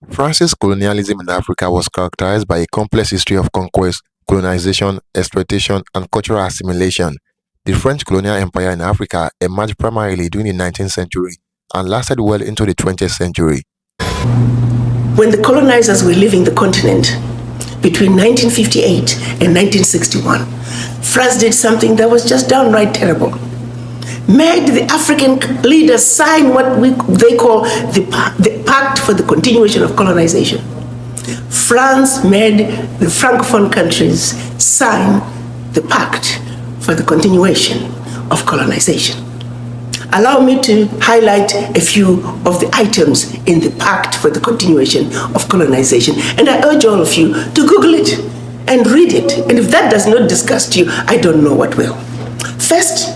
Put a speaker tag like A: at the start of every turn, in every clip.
A: France's colonialism in Africa was characterized by a complex history of conquest, colonization, exploitation, and cultural assimilation. The French colonial empire in Africa emerged primarily during the 19th century and lasted well into the 20th century.
B: When the colonizers were leaving the continent between 1958 and 1961, France did something that was just downright terrible. Made the African leaders sign what they call the Pact for the Continuation of Colonization. France made the Francophone countries sign the Pact for the Continuation of Colonization. Allow me to highlight a few of the items in the Pact for the Continuation of Colonization. And I urge all of you to Google it and read it. And if that does not disgust you, I don't know what will. First,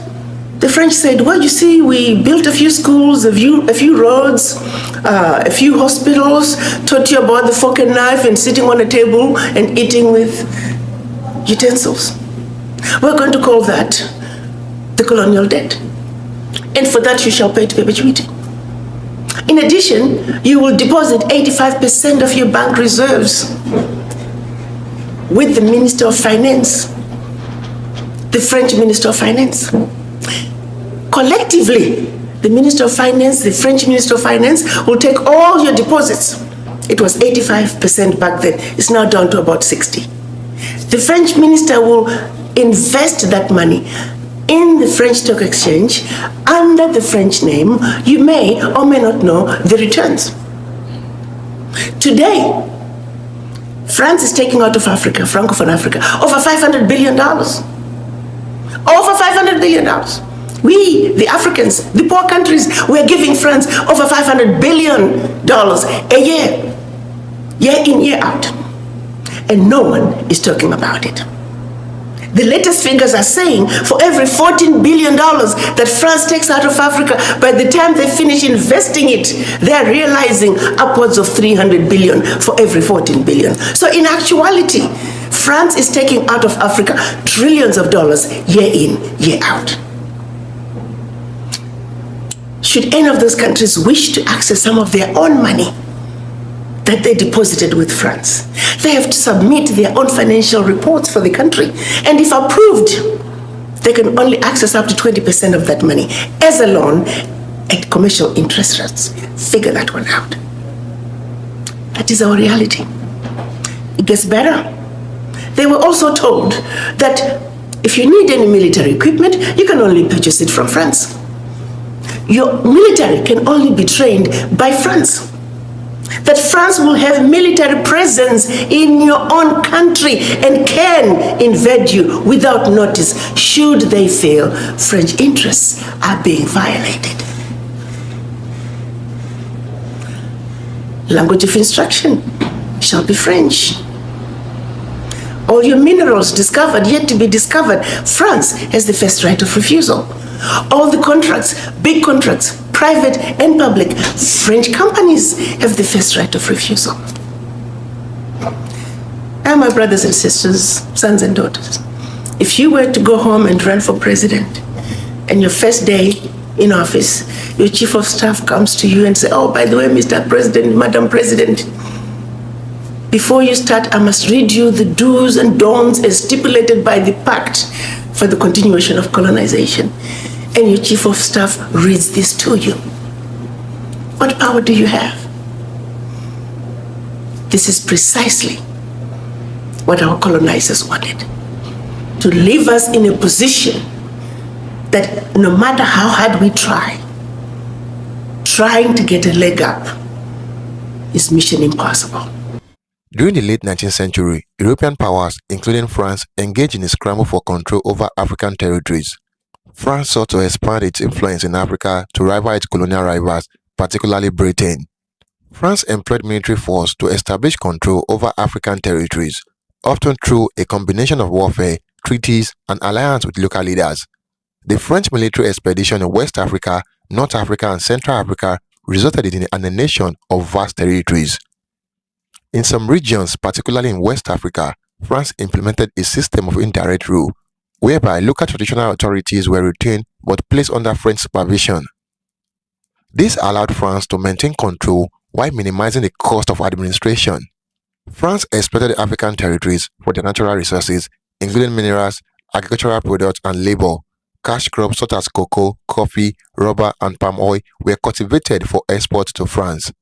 B: the French said, well, you see, we built a few schools, a few roads, a few hospitals, taught you about the fork and knife and sitting on a table and eating with utensils. We're going to call that the colonial debt. And for that, you shall pay to perpetuity. In addition, you will deposit 85% of your bank reserves with the Minister of Finance, the French Minister of Finance. Collectively, the Minister of Finance, the French Minister of Finance, will take all your deposits. It was 85% back then. It's now down to about 60. The French minister will invest that money in the French stock exchange under the French name. You may or may not know the returns. Today, France is taking out of Africa, Francophone Africa, over $500 billion. Over $500 billion. We, the Africans, the poor countries, we're giving France over $500 billion a year, year in, year out. And no one is talking about it. The latest figures are saying for every $14 billion that France takes out of Africa, by the time they finish investing it, they're realizing upwards of $300 billion for every $14 billion. So in actuality, France is taking out of Africa trillions of dollars year in, year out. Should any of those countries wish to access some of their own money that they deposited with France, they have to submit their own financial reports for the country. And if approved, they can only access up to 20% of that money as a loan at commercial interest rates. Figure that one out. That is our reality. It gets better. They were also told that if you need any military equipment, you can only purchase it from France. Your military can only be trained by France. That France will have military presence in your own country and can invade you without notice should they feel French interests are being violated. Language of instruction shall be French. All your minerals discovered, yet to be discovered, France has the first right of refusal. All the contracts, big contracts, private and public, French companies have the first right of refusal. And my brothers and sisters, sons and daughters, if you were to go home and run for president, and your first day in office, your chief of staff comes to you and say, oh, by the way, Mr. President, Madam President, before you start, I must read you the do's and don'ts as stipulated by the Pact for the Continuation of Colonization. And your chief of staff reads this to you. What power do you have? This is precisely what our colonizers wanted. To leave us in a position that no matter how hard we try, trying to get a leg up is mission impossible.
A: During the late 19th century, European powers, including France, engaged in a scramble for control over African territories. France sought to expand its influence in Africa to rival its colonial rivals, particularly Britain. France employed military force to establish control over African territories, often through a combination of warfare, treaties, and alliance with local leaders. The French military expedition in West Africa, North Africa, and Central Africa resulted in the annexation of vast territories. In some regions, particularly in West Africa, France implemented a system of indirect rule, whereby local traditional authorities were retained but placed under French supervision. This allowed France to maintain control while minimizing the cost of administration. France exploited the African territories for their natural resources, including minerals, agricultural products, and labor. Cash crops such as cocoa, coffee, rubber, and palm oil were cultivated for export to France.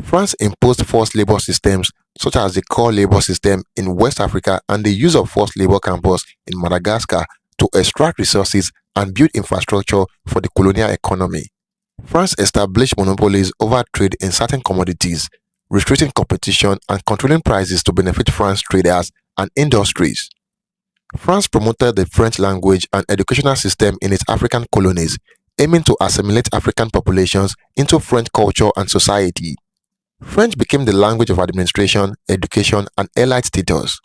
A: France imposed forced labor systems such as the core labor system in West Africa and the use of forced labor camps in Madagascar to extract resources and build infrastructure for the colonial economy. France established monopolies over trade in certain commodities, restricting competition and controlling prices to benefit French traders and industries. France promoted the French language and educational system in its African colonies, aiming to assimilate African populations into French culture and society. French became the language of administration, education, and allied status.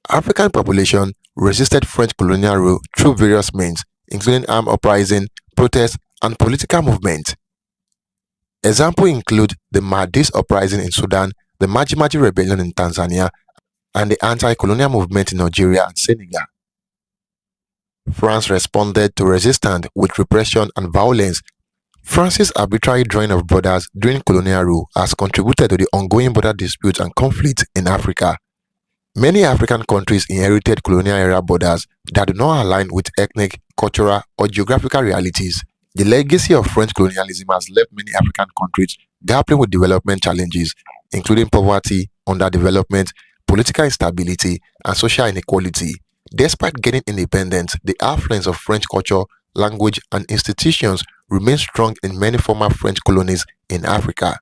A: African population resisted French colonial rule through various means, including armed uprising, protests, and political movement. Examples include the Mahdist uprising in Sudan, the Maji-Maji rebellion in Tanzania, and the anti-colonial movement in Nigeria and Senegal. France responded to resistance with repression and violence. France's arbitrary drawing of borders during colonial rule has contributed to the ongoing border disputes and conflicts in Africa. Many African countries inherited colonial era borders that do not align with ethnic, cultural, or geographical realities. The legacy of French colonialism has left many African countries grappling with development challenges, including poverty, underdevelopment, political instability, and social inequality. Despite gaining independence, the influence of French culture, language, and institutions remains strong in many former French colonies in Africa.